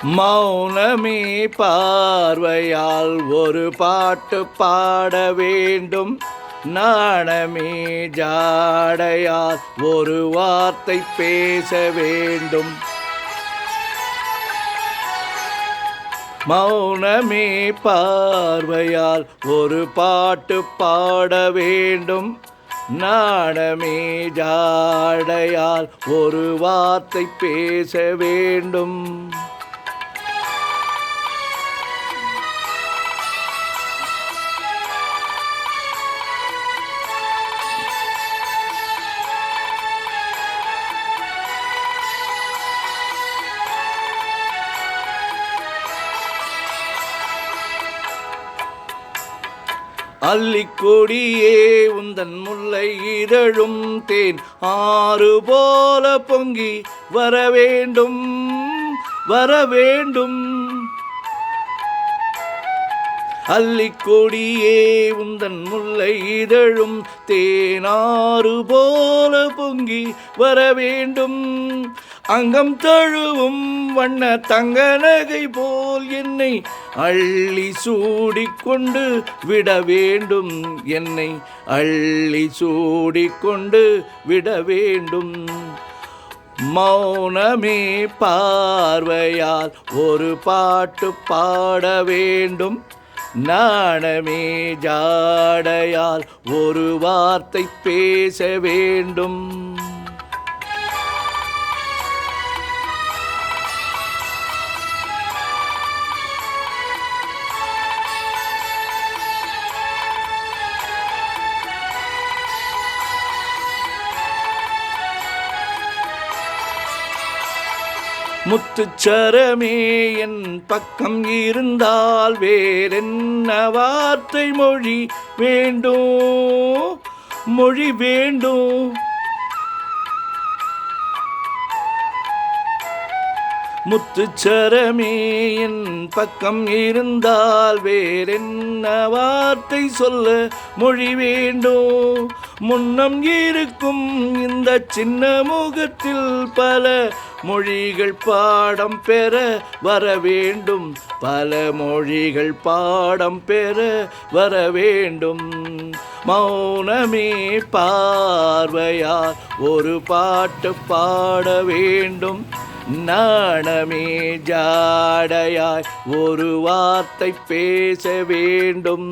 மௌனமே பார்வையால் ஒரு பாட்டு பாட வேண்டும். நாணமே ஜாடையால் ஒரு வார்த்தை பேச வேண்டும். மௌனமே பார்வையால் ஒரு பாட்டு பாட வேண்டும். நாணமே ஜாடையால் ஒரு வார்த்தை பேச வேண்டும். அல்லிக்கொடியே உந்தன் முல்லை இதழும் தேன் ஆறு போல பொங்கி வரவேண்டும் வரவேண்டும். அல்லிக்கொடியே உந்தன் முல்லை இதழும் தேனாறு போல பொங்கி வரவேண்டும். அங்கம் தழுவும் வண்ண தங்க நகை போல் என்னை அள்ளி சூடிக்கொண்டு விட வேண்டும். என்னை அள்ளி சூடிக்கொண்டு விட வேண்டும். மௌனமே பார்வையால் ஒரு பாட்டு பாட வேண்டும். நாணமே ஜாடையால் ஒரு வார்த்தை பேச வேண்டும். முத்துச்சரமே என் பக்கம் இருந்தால் வேறென்ன வார்த்தை மொழி வேண்டும் மொழி வேண்டும். முத்துச்சரமே என் பக்கம் இருந்தால் வேறென்ன வார்த்தை சொல்ல மொழி வேண்டும். முன்னம் இருக்கும் இந்த சின்ன முகத்தில் பல மொழிகள் பாடம் பெற வர வேண்டும். பல மொழிகள் பாடம் பெற வர வேண்டும். மௌனமே பார்வையால் ஒரு பாட்டு பாட வேண்டும். நாணமே ஜாடையாய் ஒரு வார்த்தை பேச வேண்டும்.